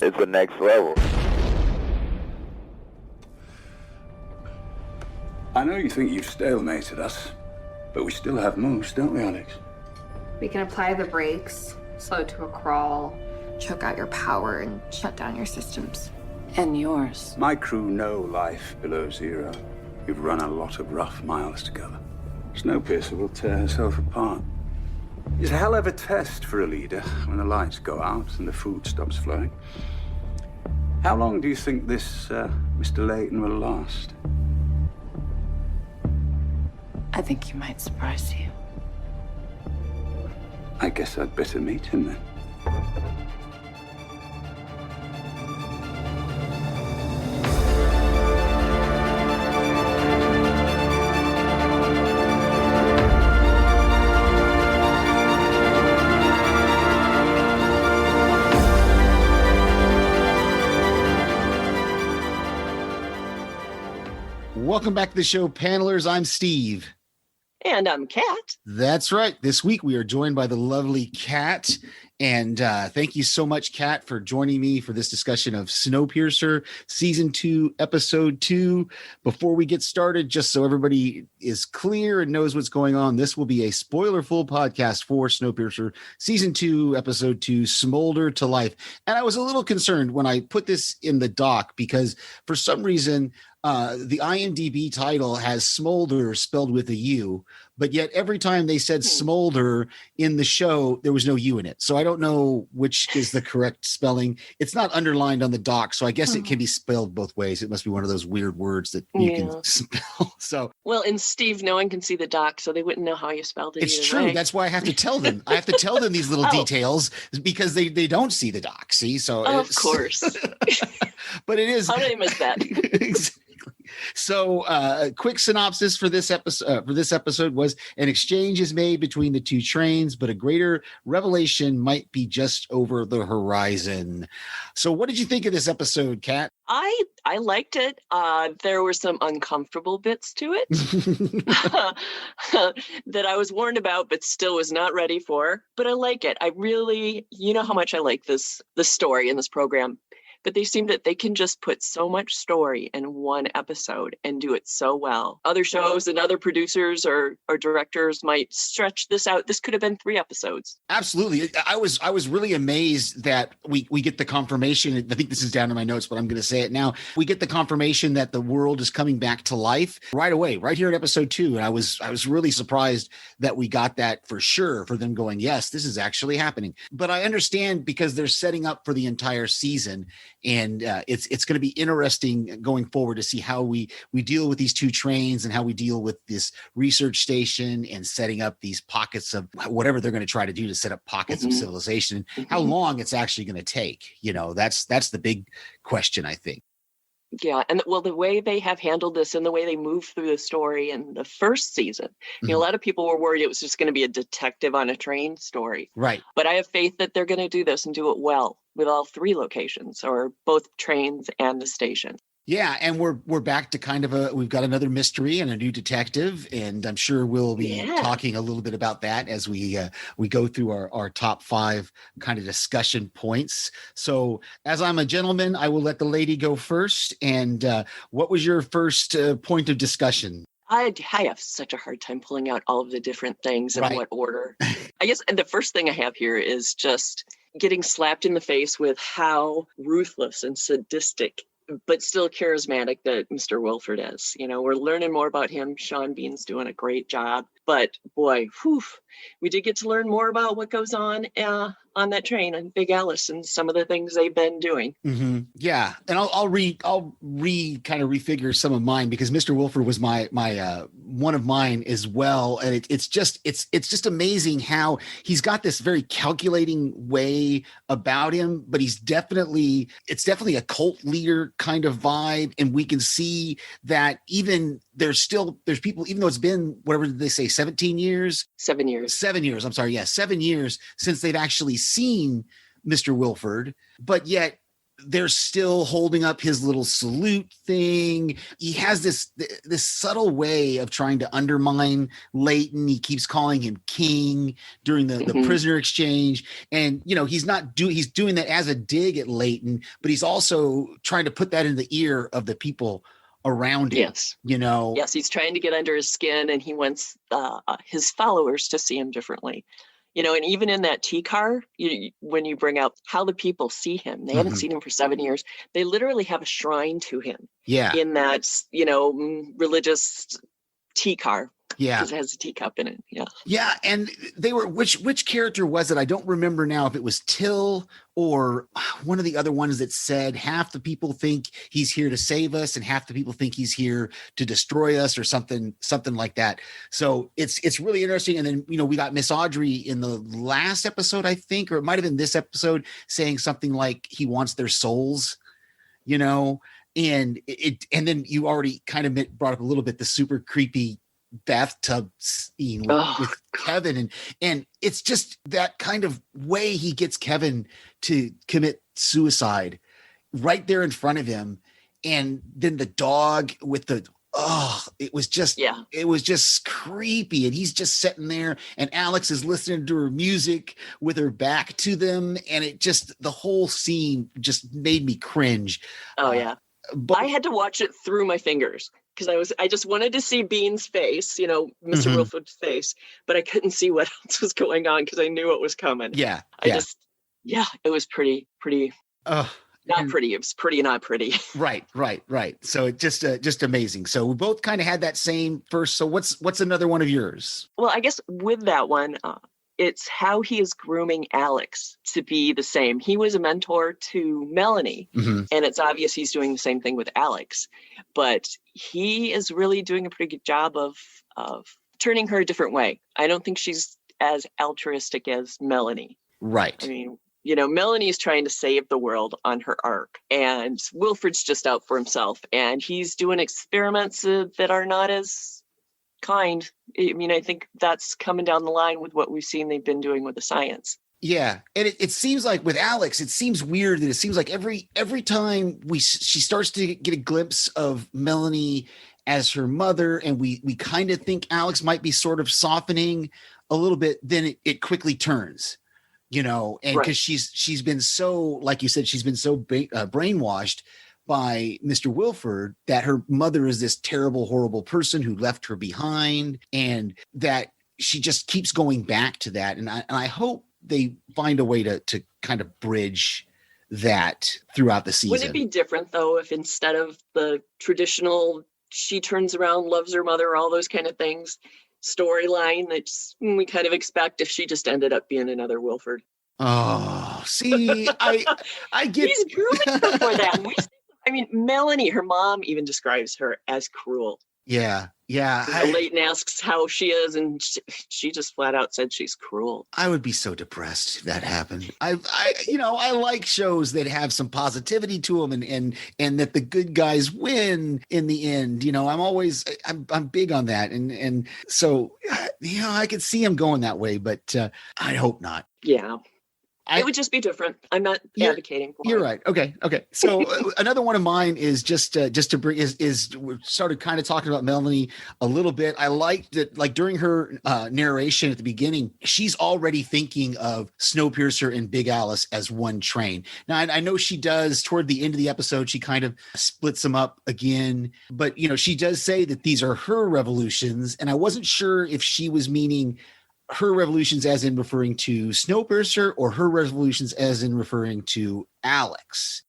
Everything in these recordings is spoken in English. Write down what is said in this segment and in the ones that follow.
it's the next level. I know you think you've stalemated us, but we still have moves, don't we, Alex? We can apply the brakes, slow it to a crawl, choke out your power, and shut down your systems. And yours. My crew know life below zero. We've run a lot of rough miles together. Snowpiercer will tear herself apart. It's a hell of a test for a leader when the lights go out and the food stops flowing. How long do you think this Mr. Layton will last? I think he might surprise you. I guess I'd better meet him then. Welcome back to the show, panelers. I'm Steve. And I'm Kat. That's right. This week we are joined by the lovely Kat. And thank you so much, Kat, for joining me for this discussion of Snowpiercer, Season 2, Episode 2. Before we get started, just so everybody is clear and knows what's going on, this will be a spoiler-full podcast for Snowpiercer, Season 2, Episode 2, Smolder to Life. And I was a little concerned when I put this in the doc because for some reason, the IMDb title has Smolder spelled with a U, but yet every time they said Smolder in the show, there was no U in it. So I don't know which is the correct spelling. It's not underlined on the doc, so I guess it can be spelled both ways. It must be one of those weird words that you can spell. So, well, and Steve, no one can see the doc, so they wouldn't know how you spelled it. It's true. Way. That's why I have to tell them. I have to tell them these little details because they don't see the doc. See, so of course. But it is. How did I miss that? Exactly. So a quick synopsis for this episode was: an exchange is made between the two trains, but a greater revelation might be just over the horizon. So what did you think of this episode, Kat? I liked it. There were some uncomfortable bits to it that I was warned about, but still was not ready for. But I like it. I really, you know how much I like the story in this program. But they seem that they can just put so much story in one episode and do it so well. Other shows and other producers or directors might stretch this out. This could have been 3 episodes. Absolutely. I was really amazed that we get the confirmation. I think this is down in my notes, but I'm going to say it now. We get the confirmation that the world is coming back to life right away, right here in episode 2. And I was really surprised that we got that for sure, for them going, yes, this is actually happening. But I understand because they're setting up for the entire season. And it's going to be interesting going forward to see how we deal with these two trains and how we deal with this research station and setting up these pockets of whatever they're going to try to do to set up pockets of civilization, and how long it's actually going to take. You know, that's the big question, I think. Yeah, and well, the way they have handled this and the way they moved through the story in the first season, you know, a lot of people were worried it was just going to be a detective on a train story. Right. But I have faith that they're going to do this and do it well with all 3 locations, or both trains and the station. Yeah, and we're back to kind of we've got another mystery and a new detective, and I'm sure we'll be talking a little bit about that as we go through our top 5 kind of discussion points. So as I'm a gentleman, I will let the lady go first. And what was your first point of discussion? I have such a hard time pulling out all of the different things in what order. I guess and the first thing I have here is just getting slapped in the face with how ruthless and sadistic but still charismatic that Mr. Wilford is. You know, we're learning more about him. Sean Bean's doing a great job. But boy, we did get to learn more about what goes on that train on Big Alice and some of the things they've been doing. Mm-hmm. Yeah, and I'll refigure some of mine because Mr. Wilford was my one of mine as well, and it's just amazing how he's got this very calculating way about him, but it's definitely a cult leader kind of vibe, and we can see that even there's people, even though it's been, whatever did they say, 17 years? 7 years. 7 years. I'm sorry. Yeah. 7 years since they've actually seen Mr. Wilford, but yet they're still holding up his little salute thing. He has this subtle way of trying to undermine Leighton. He keeps calling him king during the prisoner exchange. And, he's doing that as a dig at Leighton, but he's also trying to put that in the ear of the people around him. Yes. Yes, he's trying to get under his skin, and he wants his followers to see him differently. And even in that T car, when you bring up how the people see him, they haven't seen him for 7 years. They literally have a shrine to him. Yeah. In that, religious T car. Yeah. Because it has a teacup in it. Yeah. Yeah. And they were, which character was it? I don't remember now if it was Till or one of the other ones that said half the people think he's here to save us and half the people think he's here to destroy us, or something like that. So it's really interesting. And then, we got Miss Audrey in the last episode, I think, or it might've been this episode, saying something like he wants their souls, and then you already kind of brought up a little bit the super creepy bathtub scene with Kevin, and it's just that kind of way he gets Kevin to commit suicide right there in front of him. And then the dog with it was just creepy. And he's just sitting there, and Alex is listening to her music with her back to them, and the whole scene just made me cringe. But I had to watch it through my fingers, because I just wanted to see Bean's face, Mr. Wilford's face, but I couldn't see what else was going on because I knew it was coming. Yeah. It was pretty. Not pretty. It was pretty, not pretty. Right. So it just amazing. So we both kind of had that same first. So what's another one of yours? Well, I guess with that one, it's how he is grooming Alex to be the same. He was a mentor to Melanie, and it's obvious he's doing the same thing with Alex, but he is really doing a pretty good job of turning her a different way. I don't think she's as altruistic as Melanie. Right. I mean, Melanie's trying to save the world on her arc, and Wilford's just out for himself, and he's doing experiments that are not as kind. I mean, I think that's coming down the line with what we've seen they've been doing with the science. Yeah. And it seems like with Alex, it seems weird that it seems like every time she starts to get a glimpse of Melanie as her mother, and we kind of think Alex might be sort of softening a little bit, then it quickly turns, and because she's been so, like you said, she's been so brainwashed by Mr. Wilford that her mother is this terrible, horrible person who left her behind, and that she just keeps going back to that. And I hope they find a way to kind of bridge that throughout the season. Would it be different though if instead of the traditional she turns around, loves her mother, all those kind of things storyline that we kind of expect, if she just ended up being another Wilford? Oh, see, I get he's grooming her for that. I mean, Melanie, her mom even describes her as cruel. Yeah. Leighton asks how she is, and she just flat out said she's cruel. I would be so depressed if that happened. I like shows that have some positivity to them, and that the good guys win in the end. I'm big on that, and so I could see him going that way, but I hope not. Yeah. It would just be different. I'm not advocating for You're it. right. Okay. So another one of mine is just to bring is we started kind of talking about Melanie a little bit. I liked that, like during her narration at the beginning, she's already thinking of Snowpiercer and Big Alice as one train. Now I know she does toward the end of the episode. She kind of splits them up again, but she does say that these are her revolutions, and I wasn't sure if she was meaning her revolutions as in referring to Snowpiercer, or her revolutions as in referring to Alex.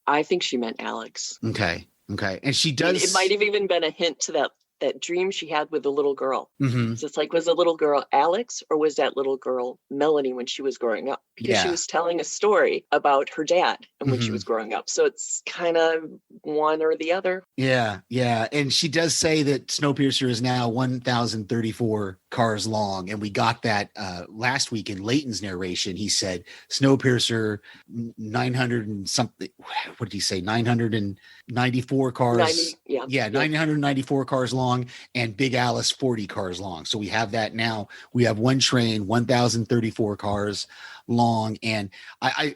I think she meant Alex. Okay. And she does. It might have even been a hint to that dream she had with the little girl. Mm-hmm. So it's like, was the little girl Alex, or was that little girl Melanie when she was growing up? Because she was telling a story about her dad and when she was growing up. So it's kind of one or the other. Yeah. And she does say that Snowpiercer is now 1,034 cars long. And we got that last week in Leighton's narration. He said Snowpiercer 900 and something. What did he say? 994 cars. 994 cars long, and Big Alice 40 cars long. So we have that now. We have one train, 1,034 cars long. And I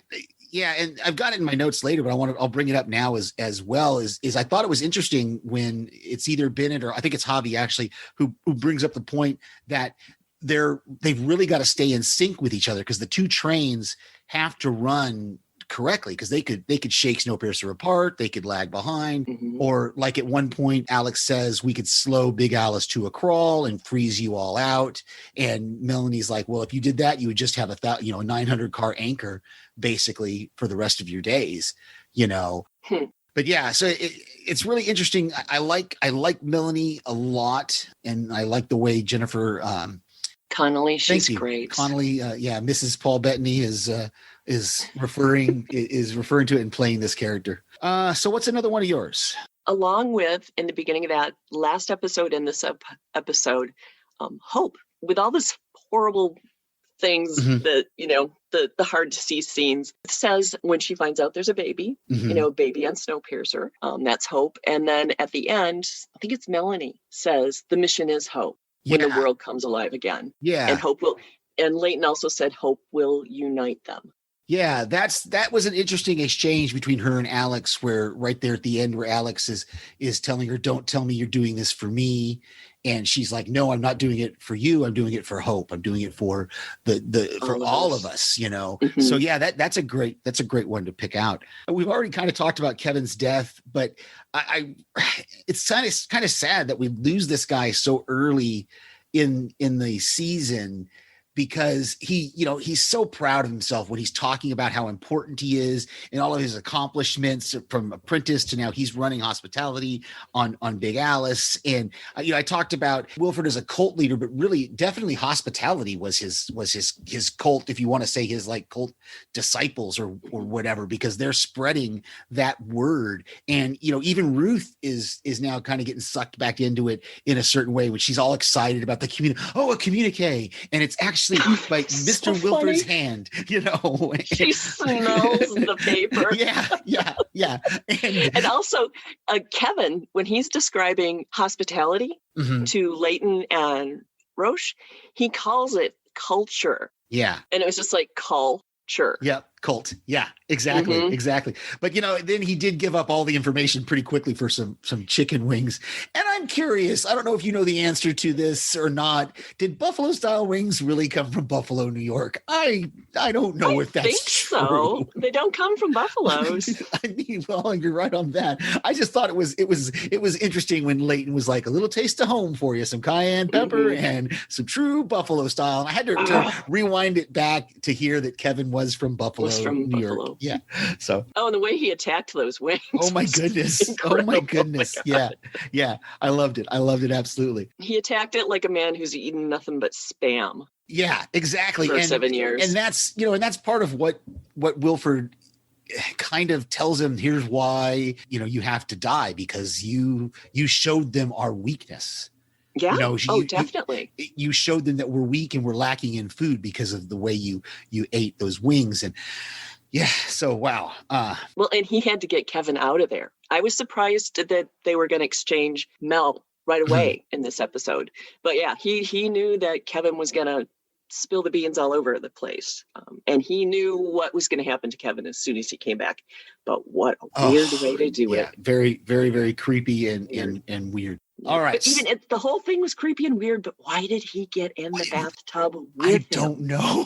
Yeah, and I've got it in my notes later, but I'll bring it up now as well. Is I thought it was interesting when it's either Bennett or I think it's Javi actually who brings up the point that they've really got to stay in sync with each other because the two trains have to run correctly because they could shake Snowpiercer apart, they could lag behind, or like at one point Alex says we could slow Big Alice to a crawl and freeze you all out, and Melanie's like, well, if you did that, you would just have a 900 car anchor basically for the rest of your days, But yeah, so it's really interesting. I like Melanie a lot, and I like the way Jennifer Connolly, she's great. Connolly, Mrs. Paul Bettany is referring to it and playing this character. So what's another one of yours? Along with, in the beginning of that last episode and this episode, Hope, with all this horrible things that, the hard to see scenes, it says when she finds out there's a baby, baby on Snowpiercer, that's Hope. And then at the end, I think it's Melanie says the mission is Hope. When the world comes alive again. Yeah. And Hope will, and Leighton also said Hope will unite them. Yeah, that was an interesting exchange between her and Alex, where right there at the end where Alex is telling her, don't tell me you're doing this for me. And she's like, no, I'm not doing it for you. I'm doing it for Hope. I'm doing it for all of us, So yeah, that's a great one to pick out. We've already kind of talked about Kevin's death, but it's kind of sad that we lose this guy so early in the season, because he's so proud of himself when he's talking about how important he is and all of his accomplishments from apprentice to now he's running hospitality on Big Alice. And I talked about Wilford as a cult leader, but really definitely hospitality was his cult, if you want to say his like cult disciples or whatever, because they're spreading that word. And even Ruth is now kind of getting sucked back into it in a certain way when she's all excited about the a communique, and it's actually like Mr. So Wilford's hand, She smells the paper. Yeah. And also Kevin, when he's describing hospitality to Leighton and Roche, he calls it culture. Yeah. And it was just like culture. Yep. Cult. Yeah, exactly. But then he did give up all the information pretty quickly for some chicken wings. And I'm curious, I don't know if you know the answer to this or not. Did buffalo style wings really come from Buffalo, New York? I don't know if that's true. So. They don't come from buffaloes. I mean, well, you're right on that. I just thought it was interesting when Leighton was like, a little taste of home for you, some cayenne pepper and some true buffalo style. And I had to rewind it back to hear that Kevin was from Buffalo. From New Buffalo. York. Yeah. So. Oh, and the way he attacked those wings. Oh my goodness. Incredible. Oh my goodness. Yeah. I loved it. Absolutely. He attacked it like a man who's eaten nothing but Spam. Yeah, exactly. For 7 years. And that's, and that's part of what Wilford kind of tells him, here's why, you have to die, because you showed them our weakness. Yeah. Definitely. You showed them that we're weak and we're lacking in food because of the way you ate those wings. And yeah, so wow. Well, and he had to get Kevin out of there. I was surprised that they were going to exchange Mel right away in this episode. But yeah, he knew that Kevin was going to spill the beans all over the place. And he knew what was going to happen to Kevin as soon as he came back. But what a weird way to do it. Very, very, very creepy and weird. All right. But the whole thing was creepy and weird, but why did he get in the bathtub with him? I don't know.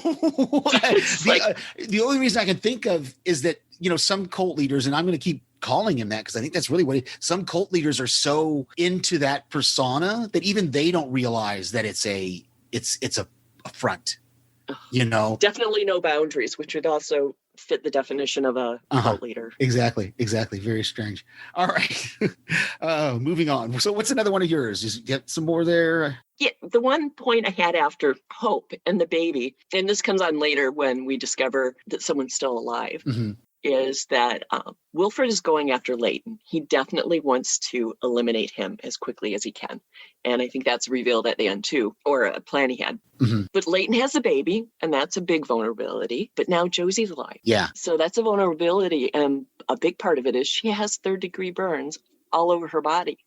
The only reason I can think of is that, some cult leaders, and I'm going to keep calling him that because I think that's really what some cult leaders are so into that persona that even they don't realize that it's a front, Definitely no boundaries, which would also fit the definition of a cult leader. Exactly. Very strange. All right. Moving on. So what's another one of yours? Just get some more there. Yeah, the one point I had after Hope and the baby, and this comes on later when we discover that someone's still alive, is that Wilford is going after Leighton. He definitely wants to eliminate him as quickly as he can. And I think that's revealed at the end too, or a plan he had. But Leighton has a baby, and that's a big vulnerability. But now Josie's alive. Yeah. So that's a vulnerability. And a big part of it is she has third-degree burns all over her body.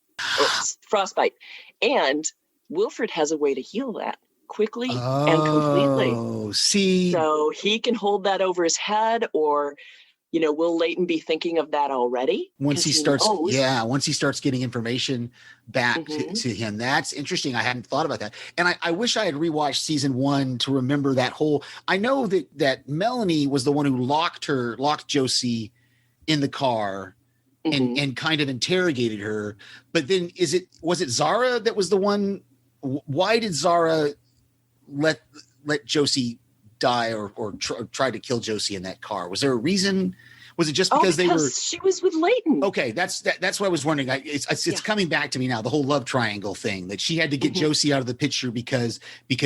Frostbite. And Wilford has a way to heal that quickly and completely. See. So he can hold that over his head or will Leighton be thinking of that already? Once he starts, knows. once he starts getting information back to him. That's interesting. I hadn't thought about that. And I wish I had rewatched season 1 to remember that whole, I know that Melanie was the one who locked Josie in the car and kind of interrogated her. But then was it Zara that was the one? Why did Zara let Josie die or try to kill Josie in that car? Was there a reason? Was it just because she was with Leighton? Okay, that's what I was wondering. It's coming back to me now. The whole love triangle thing, that she had to get Josie out of the picture because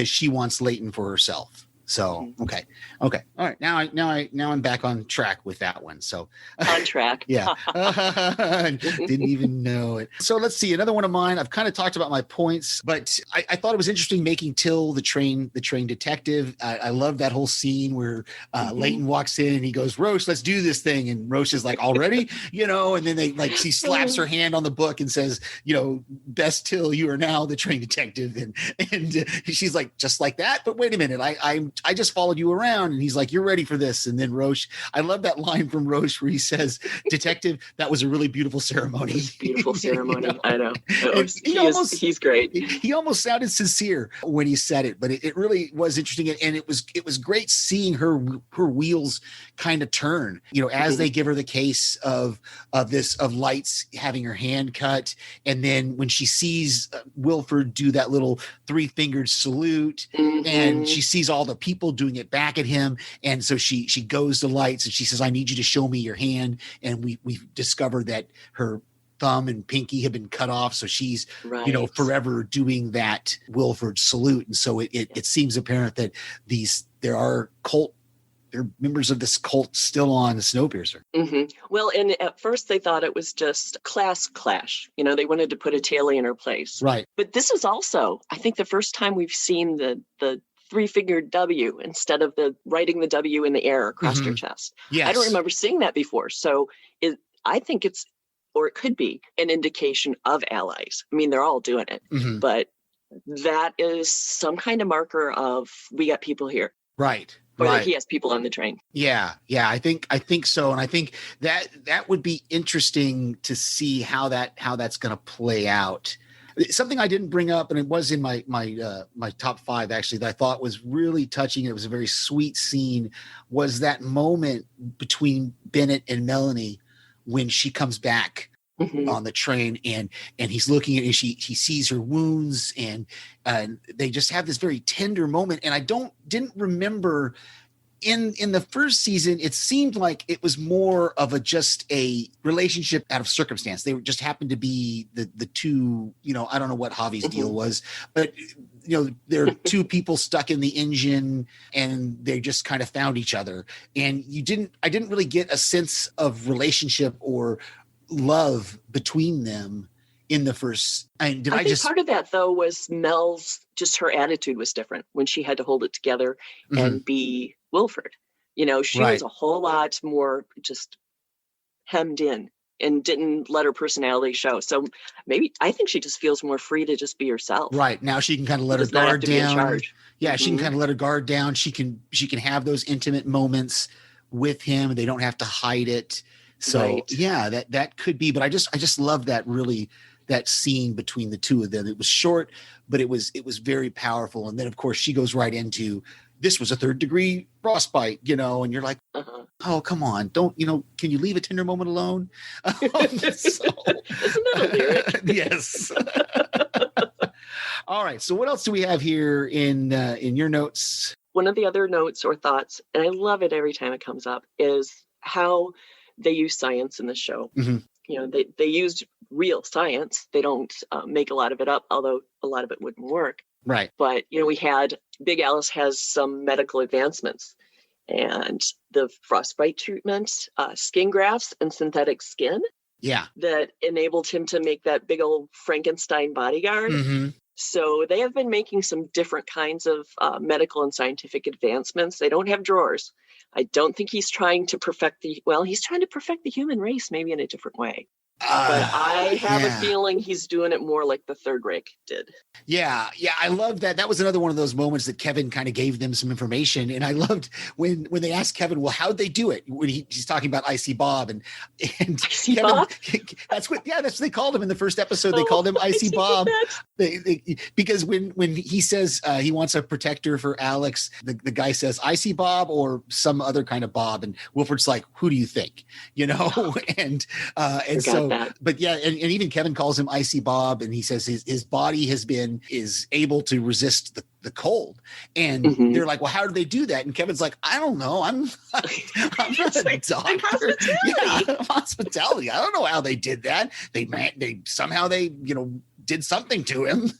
she wants Leighton for herself. So okay, all right. Now I'm back on track with that one. So on track, yeah, didn't even know it. So let's see, another one of mine. I've kind of talked about my points, but I thought it was interesting making Till the train detective. I love that whole scene where Leighton walks in and he goes, "Roche, let's do this thing," and Roche is like, "Already?" And then she slaps her hand on the book and says, "Best Till, you are now the train detective," and she's like, "Just like that?" But wait a minute, I just followed you around. And he's like, "You're ready for this." And then Roche, I love that line from Roche where he says, "Detective, that was a really beautiful ceremony." Beautiful ceremony. I know. He's great. He almost sounded sincere when he said it, but it really was interesting. And it was great seeing her wheels kind of turn, as they give her the case of Lights having her hand cut. And then when she sees Wilford do that little 3-fingered salute and she sees all the people doing it back at him. And so she goes to Lights and she says, "I need you to show me your hand." And we've discovered that her thumb and pinky have been cut off. So she's, forever doing that Wilford salute. And so it seems apparent that there are members of this cult still on Snowpiercer. Well, and at first they thought it was just class clash. They wanted to put a Taily in her place. Right. But this is also, I think, the first time we've seen the 3-fingered W instead of writing the W in the air across her chest. Yes. I don't remember seeing that before. So I think it could be an indication of allies. I mean, they're all doing it, but that is some kind of marker of, we got people here. Right. Or right. that he has people on the train. Yeah. I think so. And I think that would be interesting to see how that's going to play out. Something I didn't bring up, and it was in my top 5 actually, that I thought was really touching. It was a very sweet scene. Was that moment between Bennett and Melanie when she comes back on the train and he's looking at it, he sees her wounds and they just have this very tender moment. And I didn't remember in the first season, it seemed like it was more of just a relationship out of circumstance. They just happened to be the two, I don't know what Javi's deal was, but there are two people stuck in the engine and they just kind of found each other. And I didn't really get a sense of relationship or love between them in the first. I think part of that though was Mel's, just her attitude was different when she had to hold it together and be Wilford. She was a whole lot more just hemmed in and didn't let her personality show. So maybe I think she just feels more free to just be herself. Right. Now she can kind of let her guard down. Yeah, she can kind of let her guard down. She can have those intimate moments with him. They don't have to hide it. So yeah, that could be. But I just love that scene between the two of them. It was short, but it was very powerful. And then of course she goes right into, this was a 3rd-degree frostbite, and you're like, oh, come on. Don't, can you leave a tender moment alone? Isn't that a lyric? Yes. All right. So what else do we have here in your notes? One of the other notes or thoughts, and I love it every time it comes up, is how they use science in the show. They used real science. They don't make a lot of it up, although a lot of it wouldn't work. Right. But, we had Big Alice has some medical advancements and the frostbite treatment, skin grafts and synthetic skin. Yeah. That enabled him to make that big old Frankenstein bodyguard. So they have been making some different kinds of medical and scientific advancements. They don't have drawers. I don't think he's trying to perfect he's trying to perfect the human race, maybe in a different way. But I have yeah. a feeling he's doing it more like the Third Reich did. Yeah, I love that. That was another one of those moments that Kevin kind of gave them some information, and I loved when they asked Kevin, "Well, how'd they do it?" When he's talking about Icy Bob, and Icy Kevin, Bob? that's what they called him in the first episode. They called him Icy Bob because when he says he wants a protector for Alex, the guy says Icy Bob or some other kind of Bob, and Wilford's like, "Who do you think?" and so, that. but yeah, and even Kevin calls him Icy Bob, and he says his body is able to resist the cold, and they're like, well, how do they do that? And Kevin's like, I don't know, I'm not a doctor. Hospitality. I don't know how they did that. They somehow did something to him,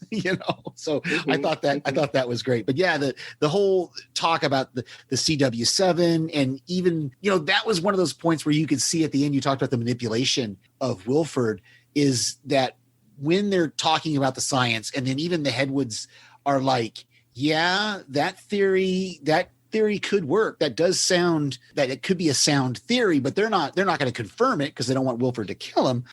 so I thought that was great. But yeah, the whole talk about the CW7, and even that was one of those points where you could see at the end, you talked about the manipulation of Wilford, is that when they're talking about the science, and then even the Headwoods are like, yeah, that theory could work. That does sound that it could be a sound theory, but they're not going to confirm it because they don't want Wilford to kill him.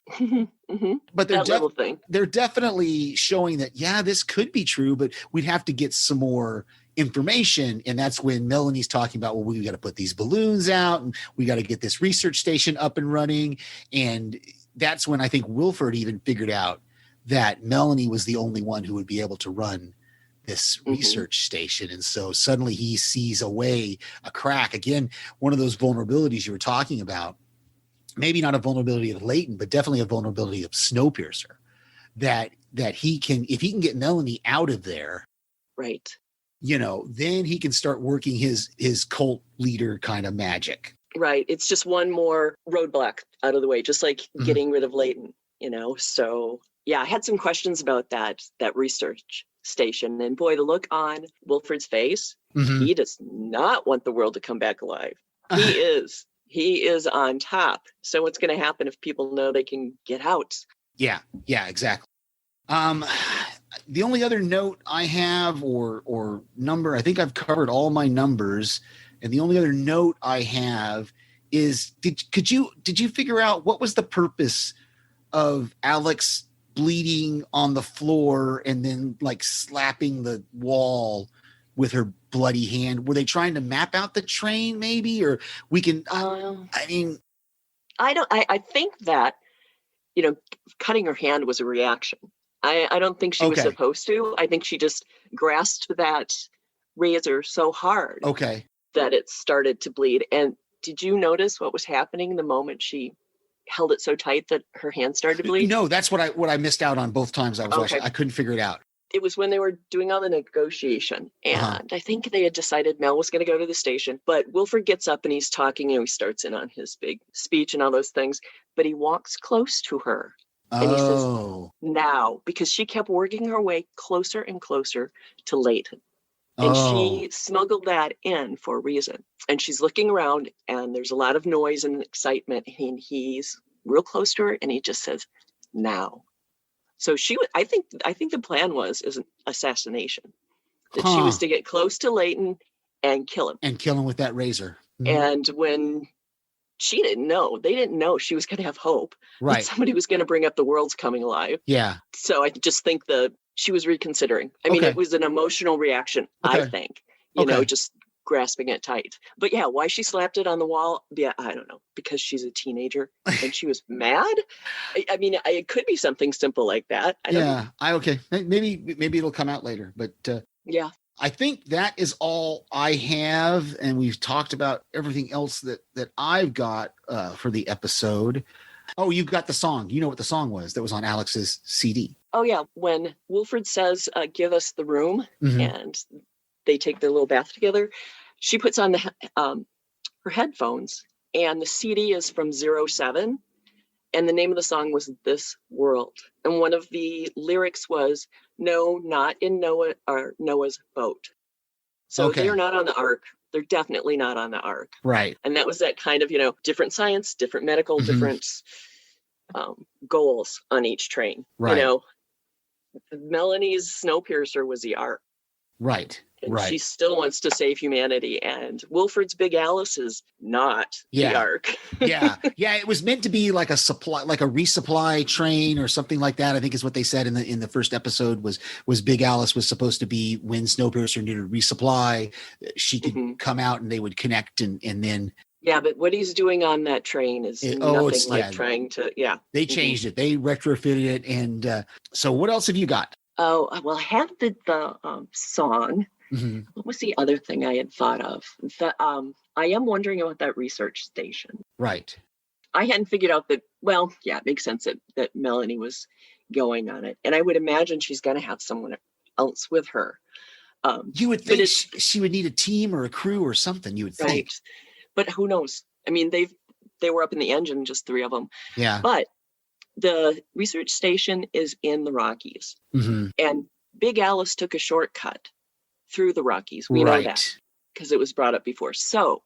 But they're definitely showing that, yeah, this could be true, but we'd have to get some more information. And that's when Melanie's talking about, well, we got to put these balloons out, and we got to get this research station up and running. And that's when I think Wilford even figured out that Melanie was the only one who would be able to run this research station. And so suddenly he sees a crack. Again, one of those vulnerabilities you were talking about, maybe not a vulnerability of Leighton, but definitely a vulnerability of Snowpiercer, that he can, if he can get Melanie out of there, right, then he can start working his cult leader kind of magic. Right. It's just one more roadblock out of the way, just like getting rid of Leighton, So yeah, I had some questions about that research station, and boy, the look on Wilford's face, he does not want the world to come back alive. He is on top. So what's going to happen if people know they can get out? Yeah, exactly. The only other note I have or number, I think I've covered all my numbers. And the only other note I have is, did you figure out what was the purpose of Alex bleeding on the floor and then like slapping the wall with her bloody hand? Were they trying to map out the train maybe? Or we can, I think that, cutting her hand was a reaction. I don't think she was supposed to. I think she just grasped that razor so hard. Okay. That it started to bleed. And did you notice what was happening the moment she held it so tight that her hand started to bleed? No, that's what I missed out on both times I was watching. I couldn't figure it out. It was when they were doing all the negotiation. And I think they had decided Mel was going to go to the station. But Wilford gets up and he's talking, he starts in on his big speech and all those things. But he walks close to her. And he says, now, because she kept working her way closer and closer to Leighton. And she smuggled that in for a reason. And she's looking around and there's a lot of noise and excitement. And he's real close to her and he just says, now. So I think the plan is an assassination. That she was to get close to Leighton and kill him. And kill him with that razor. And when they didn't know she was going to have hope. Right. That somebody was going to bring up the world's coming alive. Yeah. So I just think she was reconsidering. I mean, it was an emotional reaction, I think, just grasping it tight. But yeah, why she slapped it on the wall? Yeah, I don't know. Because she's a teenager and she was mad. I mean, it could be something simple like that. I don't know. Maybe it'll come out later, but yeah. I think that is all I have. And we've talked about everything else that I've got for the episode. Oh, you've got the song. You know what the song was that was on Alex's CD. Oh, yeah. When Wilford says, give us the room, and they take their little bath together, she puts on her headphones, and the CD is from 07, and the name of the song was This World. And one of the lyrics was, no, not in Noah's boat. So they're not on the Ark. They're definitely not on the Ark. Right. And that was that kind of, different science, different medical, different goals on each train. Right. Melanie's Snowpiercer was the Ark. Right. And Right. she still wants to save humanity. And Wilford's Big Alice is not the arc. Yeah. It was meant to be like a supply, like a resupply train or something like that. I think is what they said in the first episode was Big Alice was supposed to be when Snowpiercer needed resupply, she could come out and they would connect and then. Yeah, but what he's doing on that train is nothing like trying to, They changed it. They retrofitted it. And so what else have you got? Oh, well, I had the song. Mm-hmm. What was the other thing I had thought of? I am wondering about that research station. Right. I hadn't figured out that, well, yeah, it makes sense that Melanie was going on it. And I would imagine she's going to have someone else with her. You would think she would need a team or a crew or something, you would think. Right. But who knows? I mean, they were up in the engine, just 3 of them. Yeah. But the research station is in the Rockies. Mm-hmm. And Big Alice took a shortcut through the Rockies. We know that because it was brought up before. So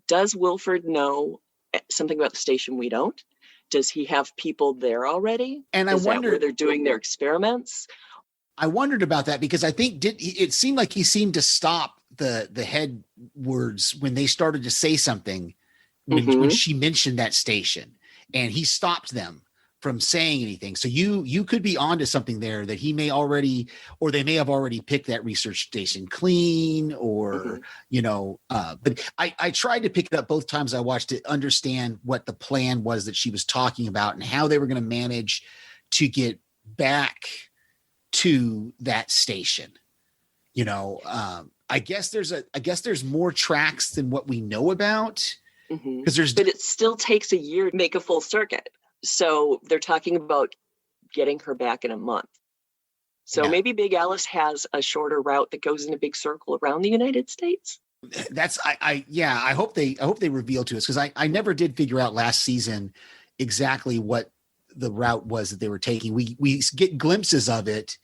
does Wilford know something about the station we don't? Does he have people there already? And is that where they're doing their experiments? I wondered about that because I think it seemed like he seemed to stop the head words when they started to say something when she mentioned that station, and he stopped them from saying anything. So you could be onto something there that he may already, or they may have already picked that research station clean, or but I tried to pick it up both times I watched it, understand what the plan was that she was talking about and how they were going to manage to get back to that station. I guess there's more tracks than what we know about, because but it still takes a year to make a full circuit. So they're talking about getting her back in a month. So maybe Big Alice has a shorter route that goes in a big circle around the United States. That's I hope they reveal to us, because I never did figure out last season exactly what the route was that they were taking. We get glimpses of it,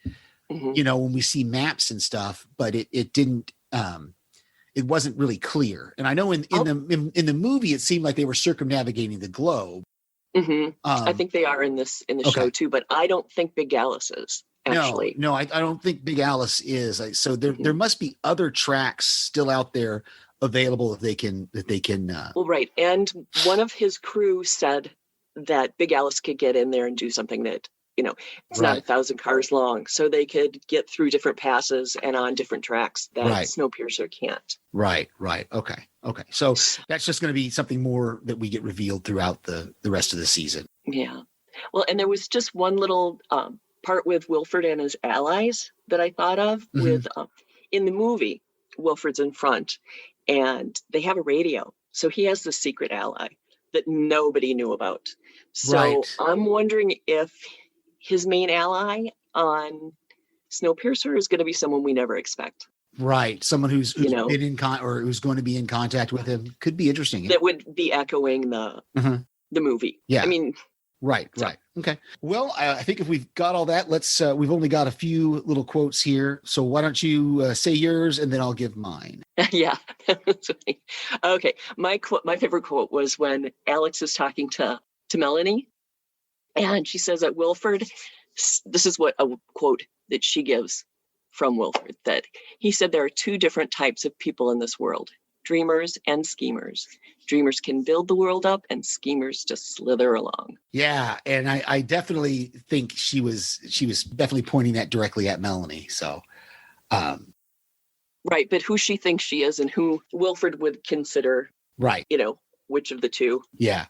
when we see maps and stuff, but it didn't it wasn't really clear. And I know in the movie it seemed like they were circumnavigating the globe. I think they are in the show too, but I don't think Big Alice is actually. No, I don't think Big Alice is. So there must be other tracks still out there available that they can. Well, right, and one of his crew said that Big Alice could get in there and do something that it's not 1,000 cars long, so they could get through different passes and on different tracks that Snowpiercer can't. Right. Okay. So that's just going to be something more that we get revealed throughout the rest of the season. Yeah. Well, and there was just one little part with Wilford and his allies that I thought of with in the movie, Wilford's in front and they have a radio. So he has this secret ally that nobody knew about. So I'm wondering if his main ally on Snowpiercer is going to be someone we never expect. Right. Someone who's been in or who's going to be in contact with him. Could be interesting. That would be echoing the movie. Yeah. I mean, right. Okay. Well, I think if we've got all that, let's, we've only got a few little quotes here. So why don't you say yours and then I'll give mine. Yeah. Okay. My favorite quote was when Alex is talking to Melanie, and she says that Wilford, this is what a quote that she gives from Wilford, that he said there are 2 different types of people in this world, dreamers and schemers. Dreamers can build the world up and schemers just slither along. Yeah. And I definitely think she was definitely pointing that directly at Melanie. So, right. But who she thinks she is and who Wilford would consider, which of the 2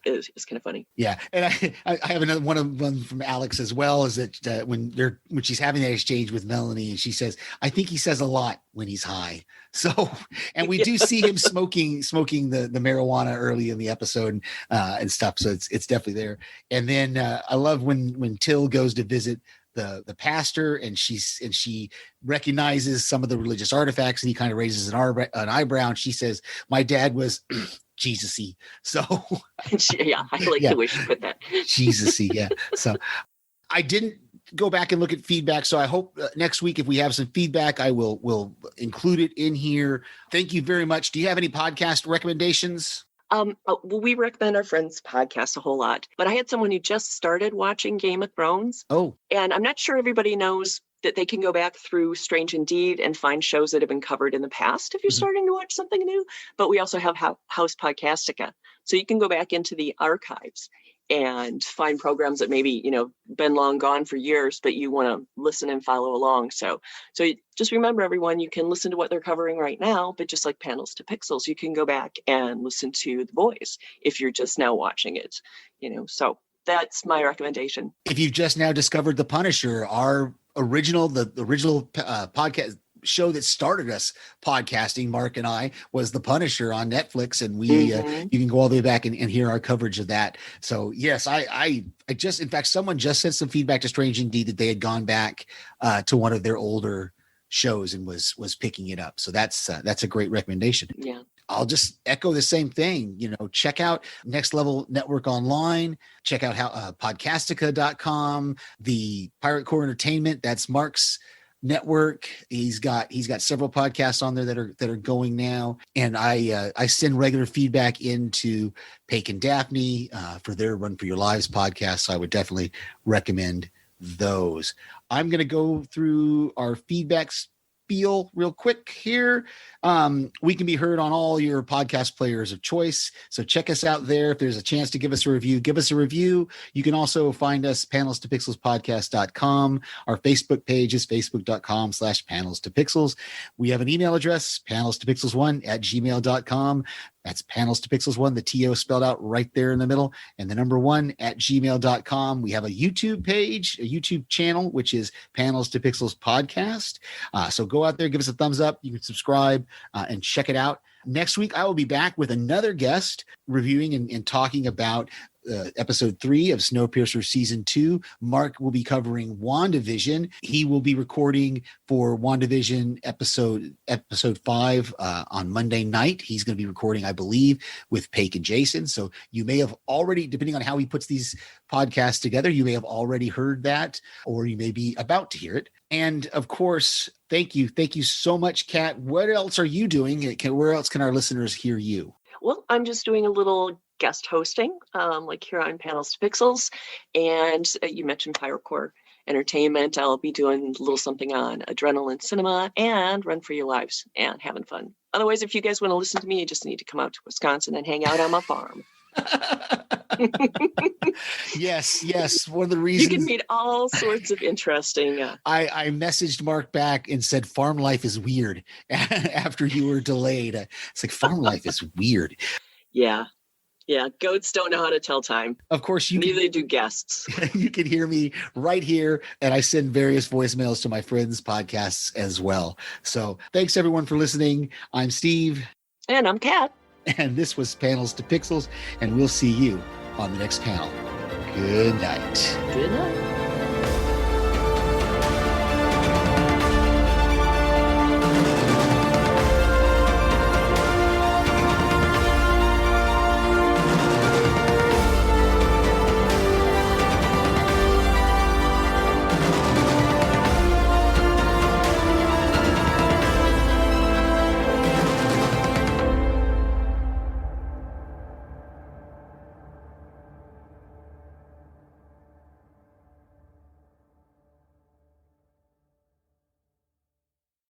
is kind of funny. Yeah. And I have another one from Alex as well, is that when she's having that exchange with Melanie and she says, I think he says a lot when he's high. So, and we do see him smoking the marijuana early in the episode and stuff. So it's definitely there. And then I love when Till goes to visit the pastor and she recognizes some of the religious artifacts and he kind of raises an eyebrow and she says, my dad was Jesus-y. So I like the way she put that. Jesus-y. Yeah. So I didn't go back and look at feedback. So I hope next week, if we have some feedback, I will include it in here. Thank you very much. Do you have any podcast recommendations? Well, we recommend our friends' podcast a whole lot, but I had someone who just started watching Game of Thrones. Oh, and I'm not sure everybody knows that they can go back through Strange Indeed and find shows that have been covered in the past if you're starting to watch something new. But we also have House Podcastica. So you can go back into the archives and find programs that maybe, been long gone for years, but you want to listen and follow along. So just remember, everyone, you can listen to what they're covering right now, but just like Panels to Pixels, you can go back and listen to The Boys if you're just now watching it, so that's my recommendation. If you've just now discovered The Punisher, the original podcast show that started us podcasting, Mark and I, was The Punisher on Netflix, and we you can go all the way back and hear our coverage of that. So yes, I just, in fact, someone just sent some feedback to Strange Indeed that they had gone back to one of their older shows and was picking it up. So that's a great recommendation. Yeah. I'll just echo the same thing. Check out Next Level Network online. Check out podcastica.com, the Pirate Core Entertainment. That's Mark's network. He's got several podcasts on there that are going now. And I send regular feedback into Paik and Daphne for their Run for Your Lives podcast. So I would definitely recommend those. I'm going to go through our feedback spiel real quick here. We can be heard on all your podcast players of choice. So check us out there. If there's a chance to give us a review, give us a review. You can also find us panelstopixelspodcast.com. Our Facebook page is facebook.com/panelstopixels. We have an email address, panelstopixels1@gmail.com. That's panelstopixels1, the TO spelled out right there in the middle, and the number 1@gmail.com. We have a YouTube page, a YouTube channel, which is Panels to Pixels Podcast. So go out there, give us a thumbs up. You can subscribe and check it out. Next week, I will be back with another guest reviewing and talking about episode 3 of Snowpiercer season 2. Mark will be covering WandaVision. He will be recording for WandaVision episode 5 on Monday night. He's going to be recording, I believe, with Paik and Jason. So you may have already, depending on how he puts these podcasts together, you may have already heard that, or you may be about to hear it. And of course, thank you so much, Kat. What else are you doing? Where else can our listeners hear you? Well, I'm just doing a little guest hosting, like here on Panels to Pixels. And you mentioned Pirate Core Entertainment. I'll be doing a little something on Adrenaline Cinema and Run for Your Lives and having fun. Otherwise, if you guys want to listen to me, you just need to come out to Wisconsin and hang out on my farm. Yes. One of the reasons you can meet all sorts of interesting. I messaged Mark back and said farm life is weird after you were delayed. It's like farm life is weird. Yeah. Goats don't know how to tell time. Of course, neither do guests. You can hear me right here, and I send various voicemails to my friends' podcasts as well. So thanks everyone for listening. I'm Steve. And I'm Kat. And this was Panels to Pixels, and we'll see you on the next panel. Good night. Good night.